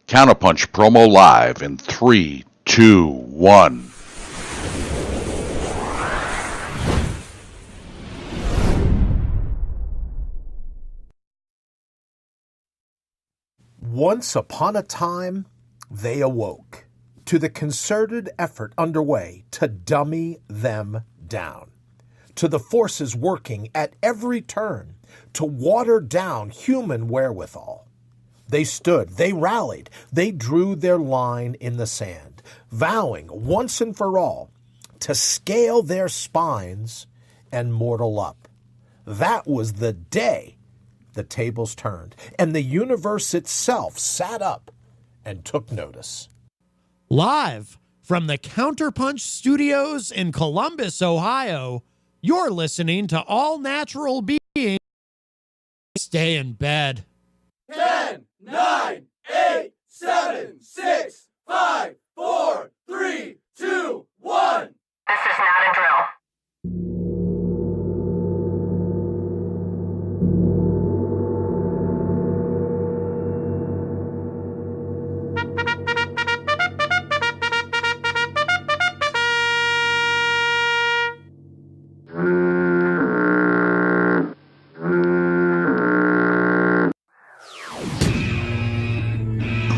Counterpunch promo live in 3, 2, 1. Once upon a time, they awoke to the concerted effort underway to dummy them down, to the forces working at every turn to water down human wherewithal. They stood, they rallied, they drew their line in the sand, vowing once and for all to scale their spines and mortal up. That was the day the tables turned, and the universe itself sat up and took notice. Live from the Counterpunch Studios in Columbus, Ohio, you're listening to All Natural Being. Stay in bed. 10, 9, 8, 7, 6, 5, 4, 3, 2, 1. This is not a drill.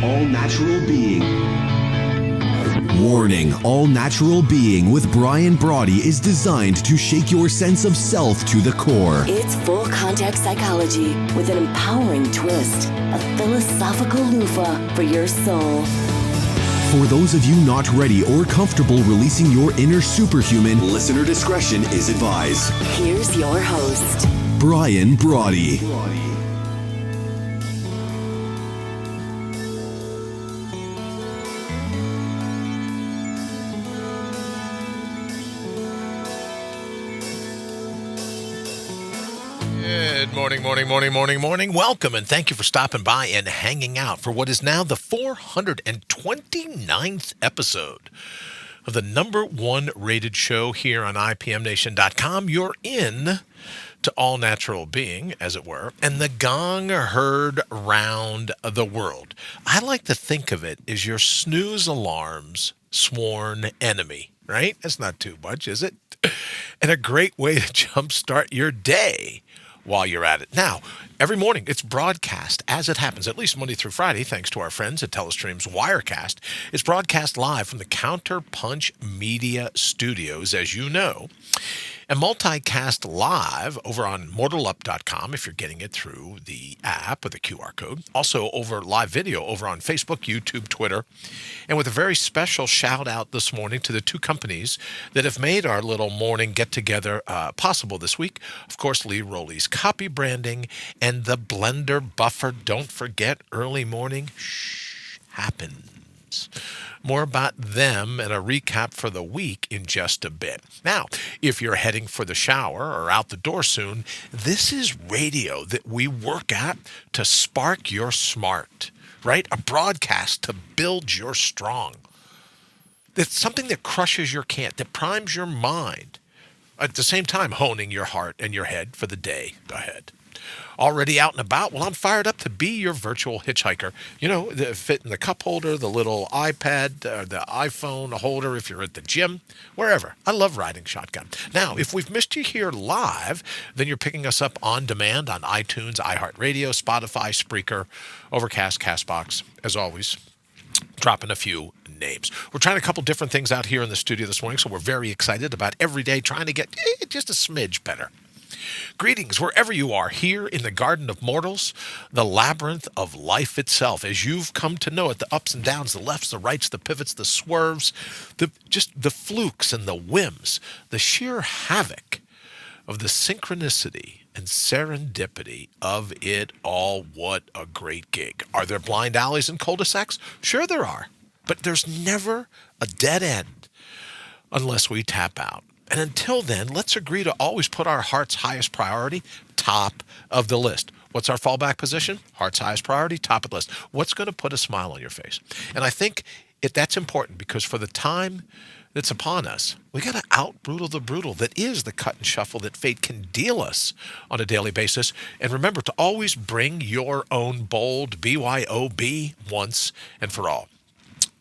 All-Natural Being. Warning, All-Natural Being with Brian Brawdy is designed to shake your sense of self to the core. It's full contact psychology with an empowering twist, a philosophical loofah for your soul. For those of you not ready or comfortable releasing your inner superhuman, listener discretion is advised. Here's your host, Brian Brawdy. Good morning. Welcome, and thank you for stopping by and hanging out for what is now the 429th episode of the number one rated show here on IPMNation.com. You're in to All Natural Being, as it were, and the gong heard round the world. I like to think of it as your snooze alarm's sworn enemy, right? That's not too much, is it? And a great way to jumpstart your day while you're at it. Now, every morning it's broadcast as it happens, at least Monday through Friday, thanks to our friends at Telestream's Wirecast. It's broadcast live from the Counterpunch Media Studios, as you know, and multicast live over on mortalup.com if you're getting it through the app or the QR code. Also over live video over on Facebook, YouTube, Twitter. And with a very special shout out this morning to the two companies that have made our little morning get-together possible this week. Of course, Lee Rowley's Copy Branding and the Blender Buffer. Don't forget, early morning happens. More about them and a recap for the week in just a bit. Now, if you're heading for the shower or out the door soon, this is radio that we work at to spark your smart, right? A broadcast to build your strong. It's something that crushes your can't, that primes your mind. At the same time, honing your heart and your head for the day ahead. Already out and about? Well, I'm fired up to be your virtual hitchhiker. You know, fit in the cup holder, the little iPad, the iPhone holder if you're at the gym, wherever. I love riding shotgun. Now, if we've missed you here live, then you're picking us up on demand on iTunes, iHeartRadio, Spotify, Spreaker, Overcast, CastBox, as always, dropping a few names. We're trying a couple different things out here in the studio this morning, so we're very excited about every day trying to get just a smidge better. Greetings wherever you are, here in the Garden of Mortals, the labyrinth of life itself, as you've come to know it, the ups and downs, the lefts, the rights, the pivots, the swerves, just the flukes and the whims, the sheer havoc of the synchronicity and serendipity of it all. What a great gig. Are there blind alleys and cul-de-sacs? Sure there are, but there's never a dead end unless we tap out. And until then, let's agree to always put our heart's highest priority top of the list. What's our fallback position? Heart's highest priority, top of the list. What's going to put a smile on your face? And I think that's important because for the time that's upon us. We got to out-brutal the brutal that is the cut and shuffle that fate can deal us on a daily basis. And remember to always bring your own bold, BYOB, once and for all.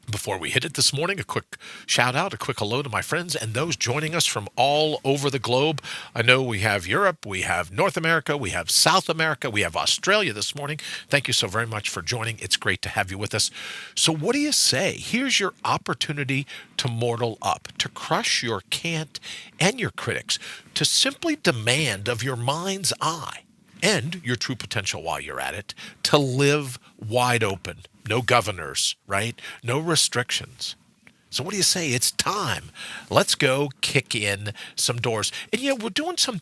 Before we hit it this morning, a quick shout out, a quick hello to my friends and those joining us from all over the globe. I know we have Europe, we have North America, we have South America, we have Australia this morning. Thank you so very much for joining. It's great to have you with us. So what do you say? Here's your opportunity to mortal up, to crush your cant and your critics, to simply demand of your mind's eye and your true potential while you're at it, to live wide open. No governors, right? No restrictions. So what do you say? It's time. Let's go kick in some doors. And yeah, we're doing some,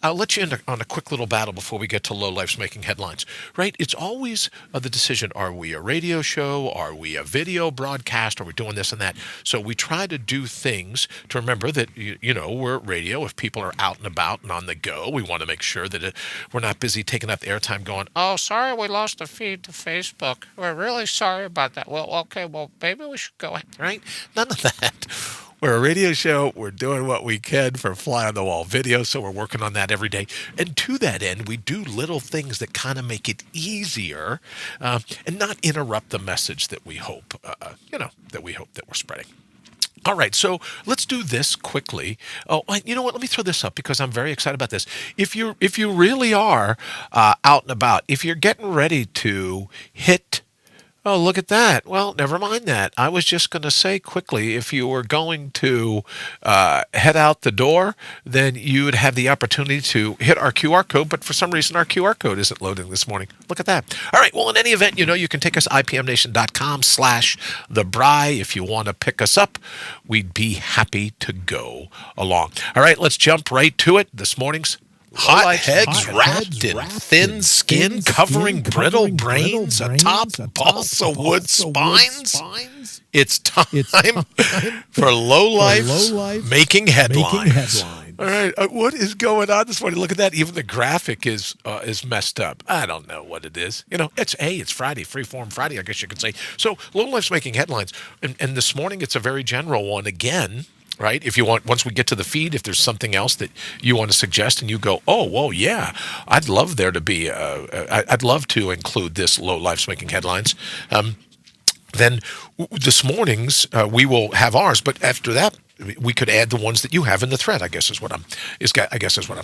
I'll let you in on a quick little battle before we get to Low Life's Making Headlines, right? It's always the decision, are we a radio show? Are we a video broadcast? Are we doing this and that? So we try to do things to remember that, we're radio. If people are out and about and on the go, we want to make sure that we're not busy taking up the airtime going, oh, sorry, we lost the feed to Facebook. We're really sorry about that. Well, okay, well, maybe we should go ahead, right? None of that. We're a radio show. We're doing what we can for fly-on-the-wall video, so we're working on that every day. And to that end, we do little things that kind of make it easier and not interrupt the message that we hope, that we're spreading. All right, so let's do this quickly. Oh, you know what? Let me throw this up because I'm very excited about this. If you really are out and about, if you're getting ready to hit. Oh, look at that. Well, never mind that. I was just going to say quickly, if you were going to head out the door, then you would have the opportunity to hit our QR code, but for some reason our QR code isn't loading this morning. Look at that. All right, well, in any event, you can take us ipmnation.com/thebry if you want to pick us up. We'd be happy to go along. All right, let's jump right to it. This morning's hot heads wrapped in thin skin, covering brittle brains atop balsa wood spines. It's time for Low Life's Making Headlines. All right, what is going on this morning? Look at that. Even the graphic is messed up. I don't know what it is. It's Friday, Freeform Friday, I guess you could say. So Low Life's Making Headlines. And this morning it's a very general one again. Right? If you want, once we get to the feed, if there's something else that you want to suggest and you go, oh, well, yeah, I'd love there to be, I'd love to include this Low Life's Making Headlines. Then this morning's, we will have ours, but after that, we could add the ones that you have in the thread, I guess is what I'm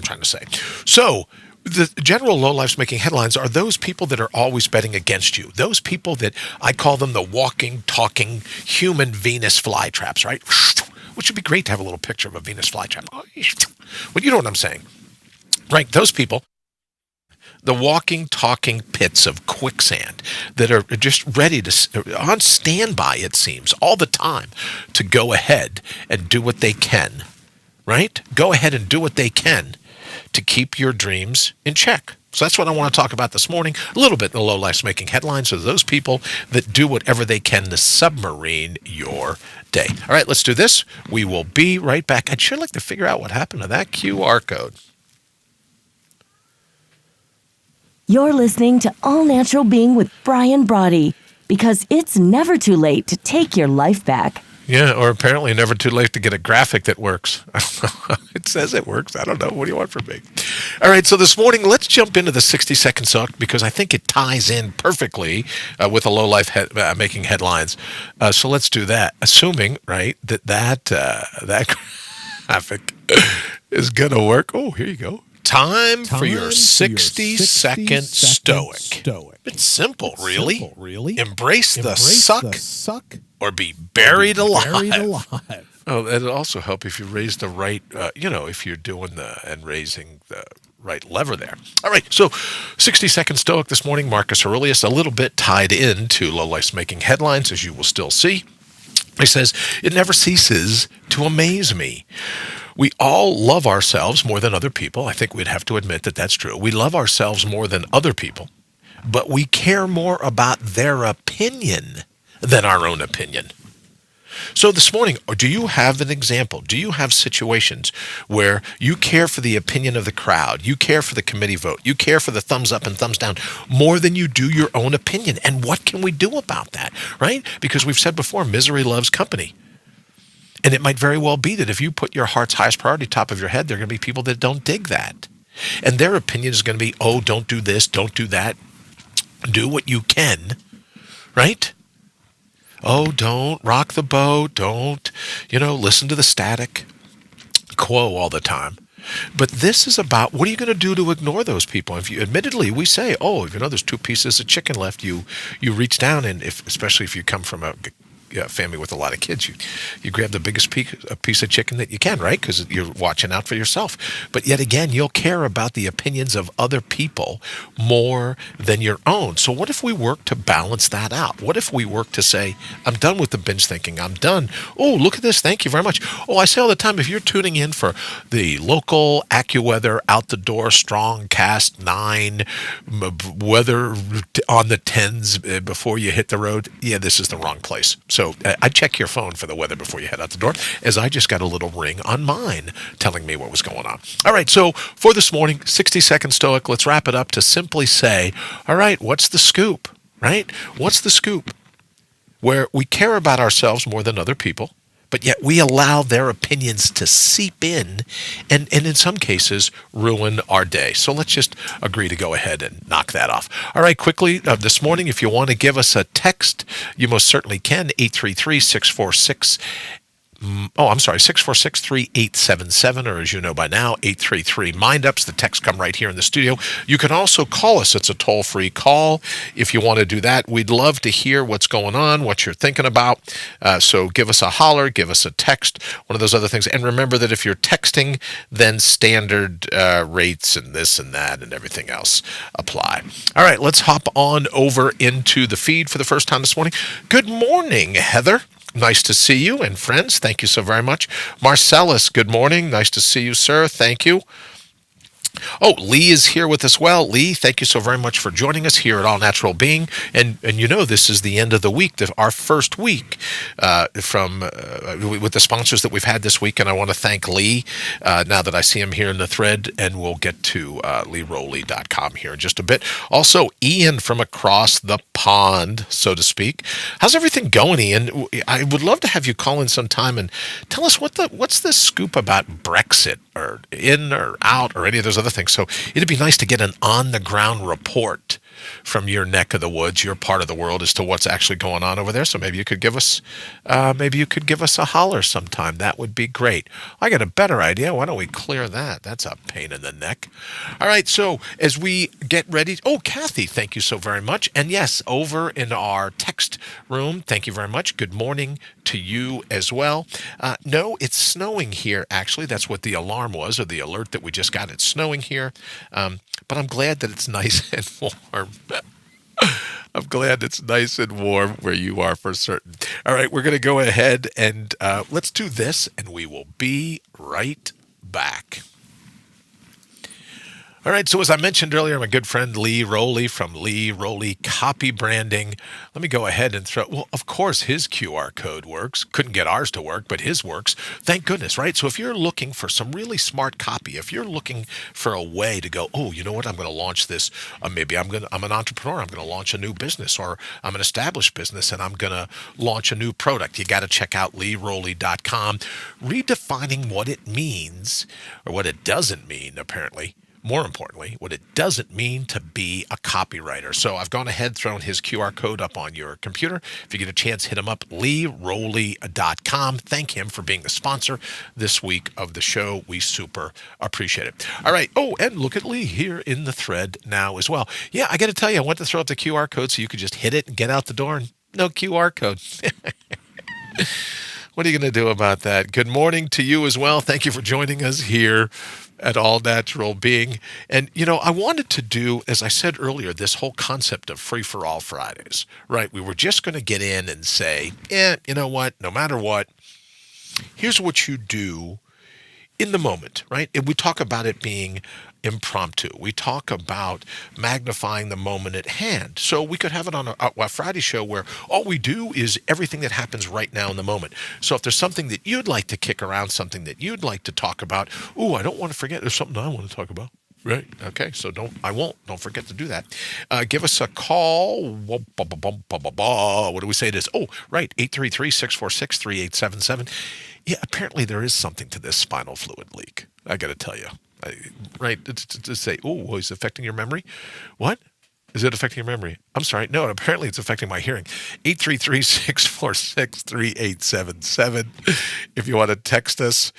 trying to say. So, the general Low Life's Making Headlines are those people that are always betting against you. Those people that I call them the walking, talking human Venus flytraps, right? Which would be great to have a little picture of a Venus flytrap. Well, you know what I'm saying, right? Those people, the walking, talking pits of quicksand that are just ready to, on standby, it seems, all the time to go ahead and do what they can, right? Go ahead and do what they can to keep your dreams in check. So that's what I want to talk about this morning. A little bit in the Low Life's Making Headlines are those people that do whatever they can to submarine your day. All right, let's do this. We will be right back. I'd sure like to figure out what happened to that QR code. You're listening to All Natural Being with Brian Brawdy, because it's never too late to take your life back. Yeah, or apparently never too late to get a graphic that works. It says it works. I don't know. What do you want from me? All right, so this morning, let's jump into the 60-second suck because I think it ties in perfectly with the Low Life Making Headlines. So let's do that, assuming, right, that graphic is going to work. Oh, here you go. Time for your 60-second stoic. It's simple, really. Embrace the suck or be buried alive. Oh, it'll also help if you raise the right, if you're doing raising the right lever there. All right, so 60-second stoic this morning, Marcus Aurelius, a little bit tied into Low Life's Making Headlines, as you will still see. He says, it never ceases to amaze me. We all love ourselves more than other people. I think we'd have to admit that that's true. We love ourselves more than other people, but we care more about their opinion than our own opinion. So this morning, do you have an example? Do you have situations where you care for the opinion of the crowd, you care for the committee vote, you care for the thumbs up and thumbs down more than you do your own opinion? And what can we do about that, right? Because we've said before, misery loves company. And it might very well be that if you put your heart's highest priority top of your head, there are going to be people that don't dig that. And their opinion is going to be, oh, don't do this, don't do that. Do what you can, right? Oh, don't rock the boat. Don't, listen to the static quo all the time. But this is about what are you going to do to ignore those people? Admittedly, we say, oh, there's 2 pieces of chicken left. You reach down, and especially if you come from a family with a lot of kids, you grab the biggest piece of chicken that you can, right? Because you're watching out for yourself. But yet again, you'll care about the opinions of other people more than your own. So what if we work to balance that out? What if we work to say, I'm done with the binge thinking. I'm done. Oh, look at this. Thank you very much. Oh, I say all the time, if you're tuning in for the local AccuWeather out the door strong cast 9 weather on the 10s before you hit the road, this is the wrong place. So I check your phone for the weather before you head out the door, as I just got a little ring on mine telling me what was going on. All right, so for this morning, 60-second stoic, let's wrap it up to simply say, all right, what's the scoop, right? What's the scoop? Where we care about ourselves more than other people, but yet we allow their opinions to seep in and in some cases ruin our day. So let's just agree to go ahead and knock that off. All right, quickly, this morning, if you want to give us a text, you most certainly can, 833-646 646-3877, or as you know by now, 833-MIND-UPS. The text come right here in the studio. You can also call us. It's a toll-free call if you want to do that. We'd love to hear what's going on, what you're thinking about. So give us a holler, give us a text, one of those other things. And remember that if you're texting, then standard rates and this and that and everything else apply. All right, let's hop on over into the feed for the first time this morning. Good morning, Heather. Nice to see you, and friends, thank you so very much. Marcellus, good morning. Nice to see you, sir. Thank you. Oh, Lee is here with us. Well, Lee, thank you so very much for joining us here at All Natural Being. And this is the end of the week, our first week with the sponsors that we've had this week. And I want to thank Lee now that I see him here in the thread. And we'll get to LeeRowley.com here in just a bit. Also, Ian from across the pond, so to speak. How's everything going, Ian? I would love to have you call in sometime and tell us what's the scoop about Brexit, or in or out, or any of those other things. So it'd be nice to get an on-the-ground report from your neck of the woods, your part of the world, as to what's actually going on over there. So maybe you could give us a holler sometime. That would be great. I got a better idea. Why don't we clear that? That's a pain in the neck. All right. So as we get ready, Kathy, thank you so very much. And yes, over in our text room, thank you very much. Good morning to you as well. No, it's snowing here. Actually, that's what the alarm was, or the alert that we just got. It's snowing here. But I'm glad that it's nice and warm. I'm glad it's nice and warm where you are, for certain. All right, we're going to go ahead and let's do this, and we will be right back. All right, so as I mentioned earlier, my good friend Lee Rowley from Lee Rowley Copy Branding. Let me go ahead and of course, his QR code works. Couldn't get ours to work, but his works. Thank goodness, right? So if you're looking for some really smart copy, if you're looking for a way to go, oh, you know what, I'm going to launch this. Maybe I'm an entrepreneur. I'm going to launch a new business, or I'm an established business, and I'm going to launch a new product. You got to check out LeeRowley.com. Redefining what it means, or what it doesn't mean, apparently. More importantly, what it doesn't mean to be a copywriter. So I've gone ahead, thrown his QR code up on your computer. If you get a chance, hit him up, LeeRowley.com. Thank him for being the sponsor this week of the show. We super appreciate it. All right. Oh, and look at Lee here in the thread now as well. Yeah, I got to tell you, I went to throw up the QR code so you could just hit it and get out the door, and no QR code. What are you going to do about that? Good morning to you as well. Thank you for joining us here at All Natural Being. And, I wanted to do, as I said earlier, this whole concept of free-for-all Fridays, right? We were just going to get in and say, you know what, no matter what, here's what you do in the moment, right? And we talk about it being impromptu. We talk about magnifying the moment at hand. So we could have it on a Friday show where all we do is everything that happens right now in the moment. So if there's something that you'd like to kick around, something that you'd like to talk about, I don't want to forget, there's something I want to talk about. Right. Okay. So I won't. Don't forget to do that. Give us a call. What do we say it is? Oh, right. 833-646-3877. Yeah, apparently there is something to this spinal fluid leak. I got to tell you. Right. To say, oh, is it affecting your memory? What? Is it affecting your memory? I'm sorry. No, apparently it's affecting my hearing. 833-646-3877. If you want to text us,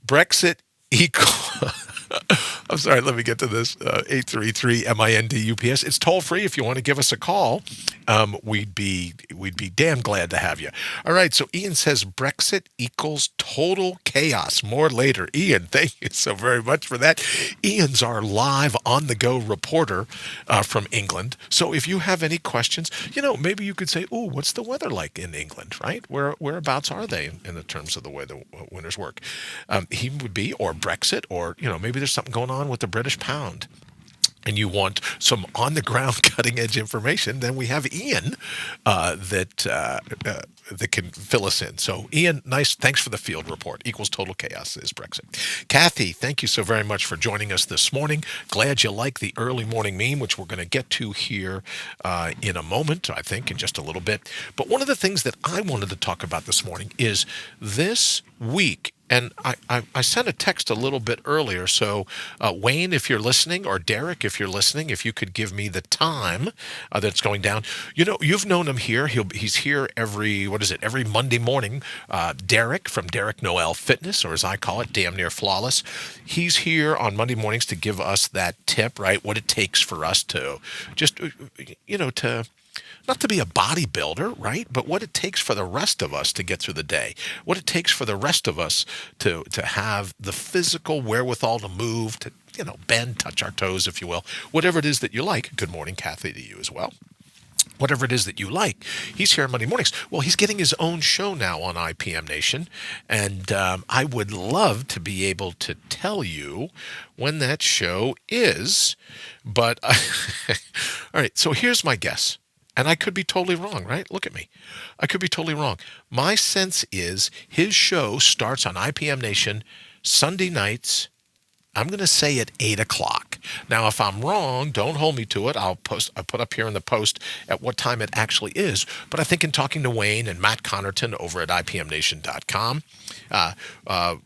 Brexit equal. I'm sorry, let me get to this. 833-MINDUPS. It's toll free if you want to give us a call. We'd be damn glad to have you. All right, so Ian says Brexit equals total chaos. More later. Ian, thank you so very much for that. Ian's our live on-the-go reporter from England. So if you have any questions, maybe you could say, oh, what's the weather like in England, right? Whereabouts are they in the terms of the way the winters work? He would be, or Brexit, or, maybe there's something going on with the British pound and you want some on-the-ground cutting-edge information, then we have Ian that can fill us in. So, Ian, nice. Thanks for the field report. Equals total chaos is Brexit. Kathy, thank you so very much for joining us this morning. Glad you like the early morning meme, which we're going to get to here in a moment, I think, in just a little bit. But one of the things that I wanted to talk about this morning is this week. And I sent a text a little bit earlier. So, Wayne, if you're listening, or Derek, if you're listening, if you could give me the time that's going down. You've known him here. He's here every Monday morning. Derek from Derek Noel Fitness, or as I call it, Damn Near Flawless. He's here on Monday mornings to give us that tip, right? What it takes for us to just, not to be a bodybuilder, right? But what it takes for the rest of us to get through the day. What it takes for the rest of us to have the physical wherewithal to move, to, bend, touch our toes, if you will. Whatever it is that you like. Good morning, Kathy, to you as well. Whatever it is that you like. He's here on Monday mornings. Well, he's getting his own show now on IPM Nation. And I would love to be able to tell you when that show is. But, all right, so here's my guess. And I could be totally wrong, right? Look at me. I could be totally wrong. My sense is his show starts on IPM Nation Sunday nights. I'm going to say at 8 o'clock. Now, if I'm wrong, don't hold me to it. I'll put up here in the post at what time it actually is. But I think in talking to Wayne and Matt Connerton over at IPMNation.com,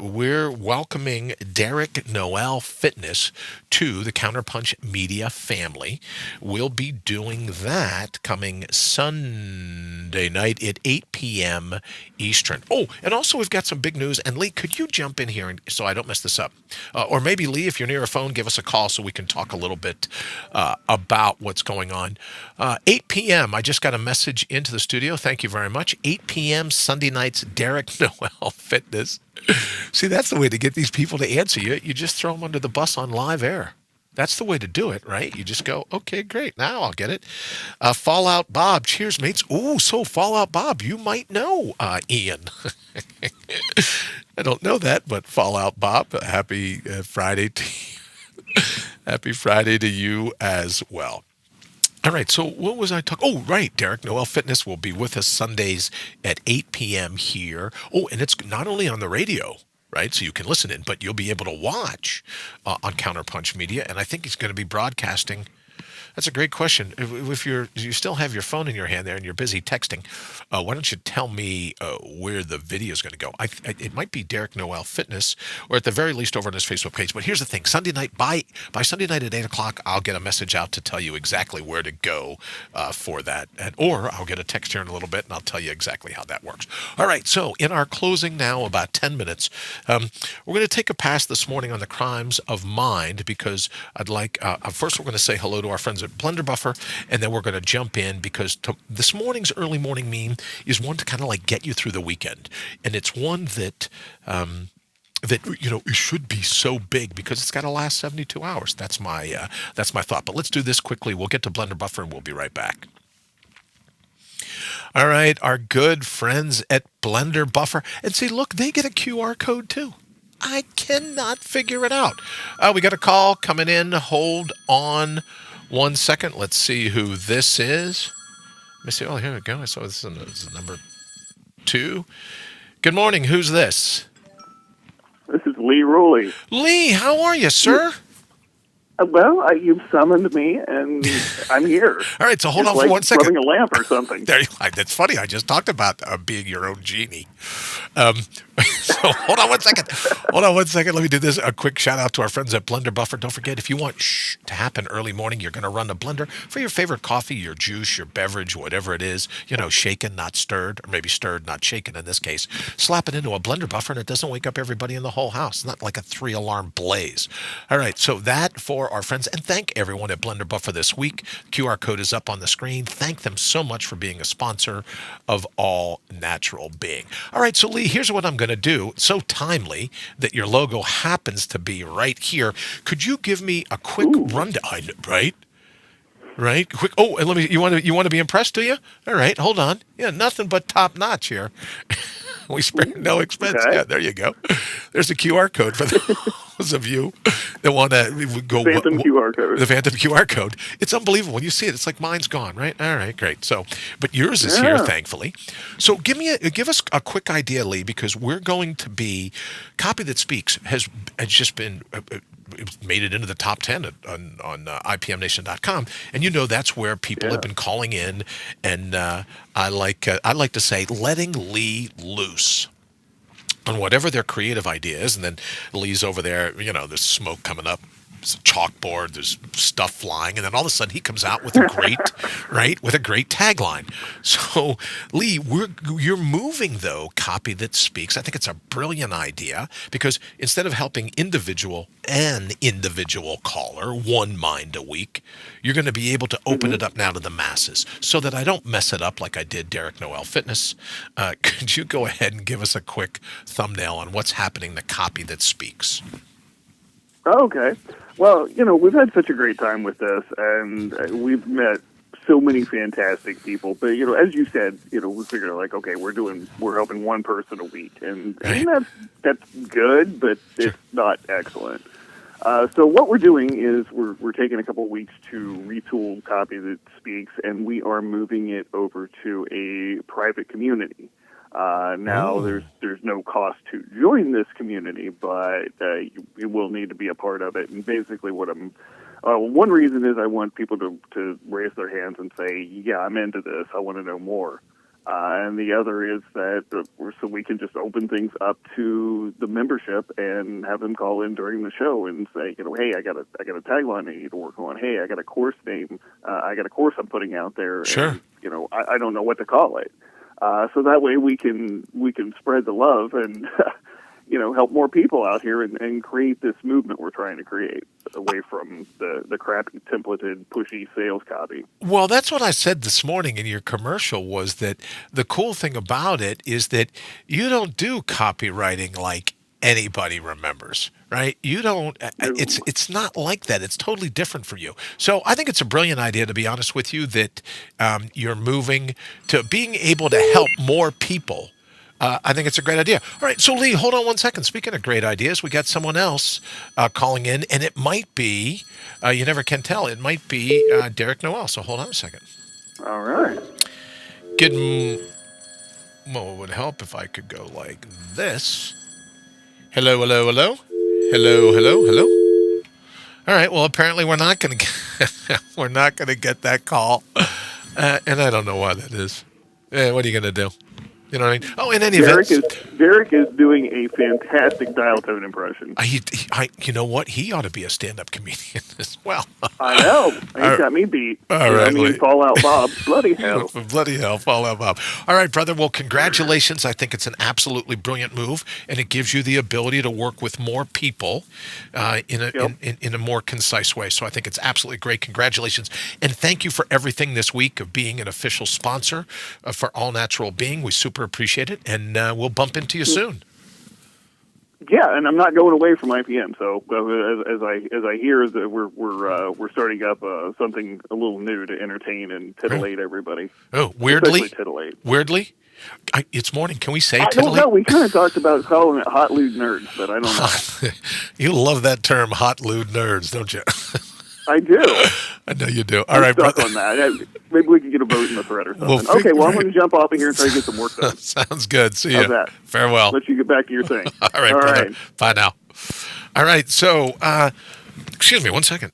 we're welcoming Derek Noel Fitness to the Counterpunch Media family. We'll be doing that coming Sunday night at 8 p.m. Eastern. Oh, and also we've got some big news. And Lee, could you jump in here so I don't mess this up? Or maybe, Lee, if you're near a phone, give us a call so we can talk a little bit about what's going on. 8 p.m., I just got a message into the studio. Thank you very much. 8 p.m. Sunday nights, Derek Noel Fitness. See, that's the way to get these people to answer you. You just throw them under the bus on live air. That's the way to do it, right? You just go, okay, great. Now I'll get it. Fallout Bob. Cheers, mates. Ooh, so Fallout Bob, you might know Ian. I don't know that, but Fallout Bob, happy Friday to you. Happy Friday to you as well. All right, so what was I talking? Oh, right, Derek Noel Fitness will be with us Sundays at 8 p.m. here. Oh, and it's not only on the radio, right? So you can listen in, but you'll be able to watch on Counterpunch Media. And I think he's going to be broadcasting. That's a great question. If you still have your phone in your hand there and you're busy texting, why don't you tell me where the video is going to go? It might be Derek Noel Fitness, or at the very least over on his Facebook page. But here's the thing: Sunday night by Sunday night at 8 o'clock, I'll get a message out to tell you exactly where to go for that, or I'll get a text here in a little bit and I'll tell you exactly how that works. All right. So in our closing now, about 10 minutes, we're going to take a pass this morning on the crimes of mind, because I'd like first we're going to say hello to our friends at Blender Buffer, and then we're going to jump in because this morning's early morning meme is one to kind of like get you through the weekend, and it's one that it should be so big because it's got to last 72 hours. That's my thought. But let's do this quickly. We'll get to Blender Buffer and we'll be right back. All right, our good friends at Blender Buffer, and see, look, they get a QR code too. I cannot figure it out. We got a call coming in. Hold on 1 second. Let's see who this is. Let me see. Oh, here we go. I saw this is number 2. Good morning. Who's this? This is Lee Rowley. Lee, how are you, sir? Well, you've summoned me, and I'm here. All right, so hold It's on like for 1 second. rubbing a lamp or something. That's funny. I just talked about being your own genie. So hold on 1 second. Hold on 1 second. Let me do this. A quick shout out to our friends at Blender Buffer. Don't forget, if you want to happen early morning, you're going to run a blender for your favorite coffee, your juice, your beverage, whatever it is. Shaken, not stirred, or maybe stirred, not shaken in this case. Slap it into a Blender Buffer, and it doesn't wake up everybody in the whole house. It's not like a 3-alarm blaze. All right, so that for our friends, and thank everyone at Blender Buffer this week. QR code is up on the screen. Thank them so much for being a sponsor of All Natural Being. All right, so Lee, here's what I'm going to do. It's so timely that your logo happens to be right here. Could you give me a quick rundown? Right? Quick. Oh, and you want to be impressed, do you? All right, hold on. Yeah, nothing but top notch here. We spare no expense. Okay. Yeah, there you go. There's a QR code for those of you that want to go. Phantom QR code. The Phantom QR code. It's unbelievable. When you see it, it's like mine's gone, right? All right, great. So, but yours is here, thankfully. So give us a quick idea, Lee, because we're going to be Copy That Speaks has just been. It made it into the top 10 on IPMNation.com, and that's where people have been calling in, and I like to say letting Lee loose on whatever their creative idea is, and then Lee's over there, there's smoke coming up. There's a chalkboard, there's stuff flying, and then all of a sudden he comes out with a great tagline. So, Lee, you're moving, though, Copy That Speaks. I think it's a brilliant idea because instead of helping an individual caller, one mind a week, you're going to be able to open it up now to the masses so that I don't mess it up like I did Derek Noel Fitness. Could you go ahead and give us a quick thumbnail on what's happening to Copy That Speaks? Okay. Well, we've had such a great time with this, and we've met so many fantastic people. But, as you said, we figured okay, we're helping one person a week, and that's good, but it's not excellent. So what we're doing is we're taking a couple of weeks to retool Copy That Speaks, and we are moving it over to a private community. Now there's no cost to join this community, but you will need to be a part of it. And basically one reason is I want people to raise their hands and say, yeah, I'm into this. I want to know more. And the other is that so we can just open things up to the membership and have them call in during the show and say, hey, I got a tagline I need to work on. Hey, I got a course name. I got a course I'm putting out there. Sure. And, I don't know what to call it. So that way we can spread the love and help more people out here and create this movement we're trying to create away from the crappy templated pushy sales copy. Well, that's what I said this morning in your commercial was that the cool thing about it is that you don't do copywriting like anybody remembers, right? You don't, it's not like that. It's totally different for you. So I think it's a brilliant idea, to be honest with you, that you're moving to being able to help more people. I think it's a great idea. All right. So Lee, hold on 1 second. Speaking of great ideas, we got someone else calling in, and it might be, you never can tell. It might be Derek Noel. So hold on a second. All right. Well, it would help if I could go like this. Hello, hello, hello. Hello, hello, hello. All right. Well, apparently we're not going to get that call, and I don't know why that is. What are you going to do? You know what I mean? Oh, in any event, Derek is doing a fantastic dial tone impression. You know what? He ought to be a stand-up comedian as well. I know. He's got me beat. All right, Fallout Bob. Bloody hell. Bloody hell, Fallout Bob. All right, brother. Well, congratulations. I think it's an absolutely brilliant move, and it gives you the ability to work with more people in a more concise way. So I think it's absolutely great. Congratulations, and thank you for everything this week of being an official sponsor for All Natural Being. We super appreciate it, and we'll bump into you soon. Yeah, and I'm not going away from IPM. So as I hear that we're starting up something a little new to entertain and titillate everybody. Oh, weirdly, especially titillate. Weirdly, it's morning. Can we say titillate? I don't know. We kind of talked about calling it hot lewd nerds, but I don't know. You love that term, hot lewd nerds, don't you? I do. I know you do. All right, brother. On that. Maybe we can get a vote in the thread or something. I'm going to jump off of here and try to get some work done. Sounds good. See you. How's that? Farewell. Let you get back to your thing. All right, brother. Right. Bye now. All right. So, excuse me 1 second.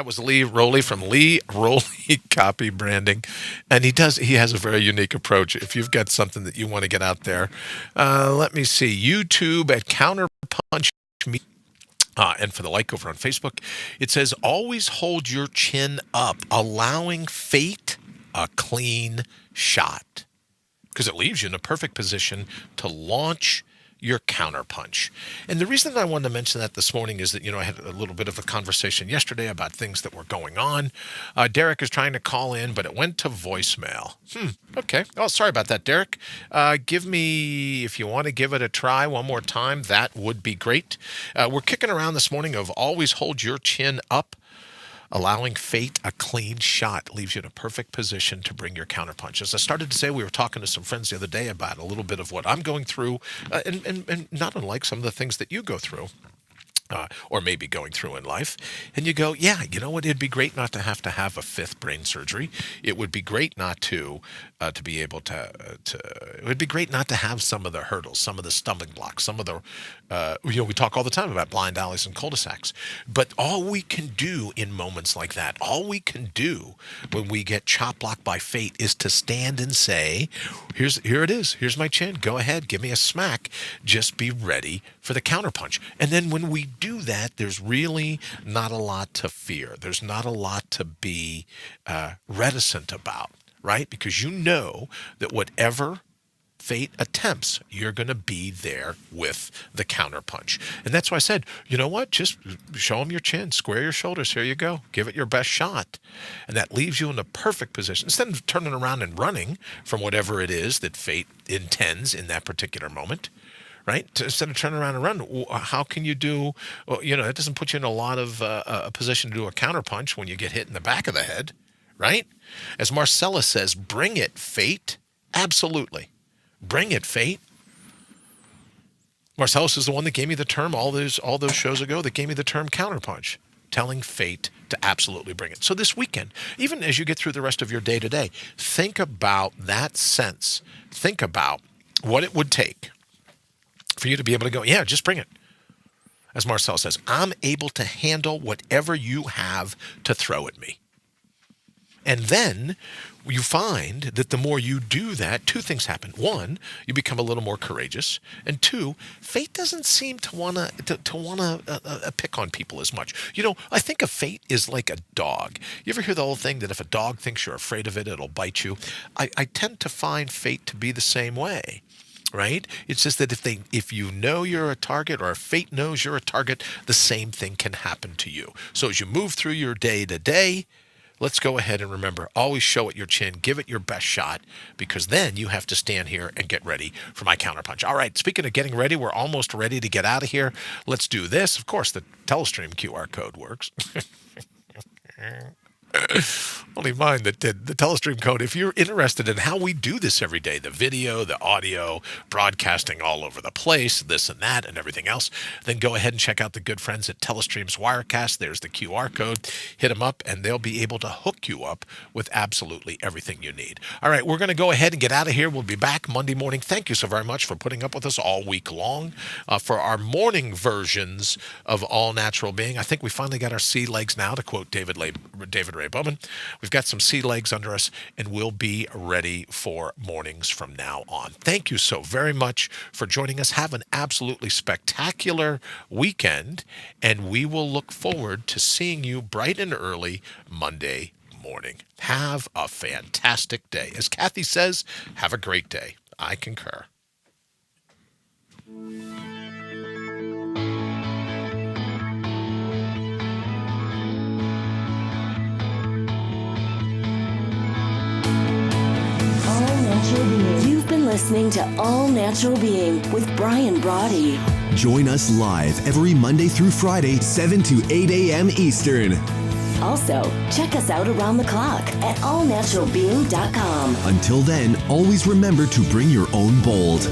That was Lee Rowley from Lee Rowley Copy Branding. And he has a very unique approach. If you've got something that you want to get out there, let me see. YouTube at Counterpunch Me. And for the like over on Facebook, it says, always hold your chin up, allowing fate a clean shot. Because it leaves you in a perfect position to launch your counterpunch. And the reason that I wanted to mention that this morning is that, I had a little bit of a conversation yesterday about things that were going on. Derek is trying to call in, but it went to voicemail. Okay. Oh, sorry about that, Derek. If you want to give it a try one more time, that would be great. We're kicking around this morning of always hold your chin up. Allowing fate a clean shot leaves you in a perfect position to bring your counterpunch. As I started to say, we were talking to some friends the other day about a little bit of what I'm going through, and not unlike some of the things that you go through. Or maybe going through in life, and you go, yeah, you know what? It'd be great not to have a fifth brain surgery. It would be great not to be able to. It would be great not to have some of the hurdles, some of the stumbling blocks, some of the. We talk all the time about blind alleys and cul-de-sacs, but all we can do in moments like that, all we can do when we get chop blocked by fate, is to stand and say, here it is. Here's my chin. Go ahead, give me a smack. Just be ready for the counterpunch. And then when we do that, there's really not a lot to fear. There's not a lot to be reticent about, right? Because you know that whatever fate attempts, you're going to be there with the counterpunch. And that's why I said, you know what? Just show them your chin, square your shoulders. Here you go. Give it your best shot. And that leaves you in a perfect position. Instead of turning around and running from whatever it is that fate intends in that particular moment, right? Instead of turning around and run, how can you do, it doesn't put you in a lot of a position to do a counterpunch when you get hit in the back of the head, right? As Marcella says, bring it, fate. Absolutely. Bring it, fate. Marcellus is the one that gave me the term all those shows ago that gave me the term counterpunch, telling fate to absolutely bring it. So this weekend, even as you get through the rest of your day to day, think about that sense. Think about what it would take for you to be able to go, yeah, just bring it. As Marcel says, I'm able to handle whatever you have to throw at me. And then you find that the more you do that, two things happen. One, you become a little more courageous. And two, fate doesn't seem to want to pick on people as much. I think of fate is like a dog. You ever hear the old thing that if a dog thinks you're afraid of it, it'll bite you? I tend to find fate to be the same way. Right? It's just that if you know you're a target, or if fate knows you're a target, the same thing can happen to you. So as you move through your day to day, let's go ahead and remember, always show it your chin, give it your best shot, because then you have to stand here and get ready for my counterpunch. All right, speaking of getting ready, we're almost ready to get out of here. Let's do this. Of course, the Telestream QR code works. Only mine that did. The Telestream code. If you're interested in how we do this every day, the video, the audio, broadcasting all over the place, this and that and everything else, then go ahead and check out the good friends at Telestream's Wirecast. There's the QR code. Hit them up and they'll be able to hook you up with absolutely everything you need. All right, we're going to go ahead and get out of here. We'll be back Monday morning. Thank you so very much for putting up with us all week long for our morning versions of All Natural Being. I think we finally got our sea legs now, to quote David Ray Bowman. We've got some sea legs under us, and we'll be ready for mornings from now on. Thank you so very much for joining us. Have an absolutely spectacular weekend, and we will look forward to seeing you bright and early Monday morning. Have a fantastic day. As Kathy says, have a great day. I concur. You've been listening to All Natural Being with Brian Brawdy. Join us live every Monday through Friday, 7 to 8 a.m. Eastern. Also, check us out around the clock at allnaturalbeing.com. Until then, always remember to bring your own bold.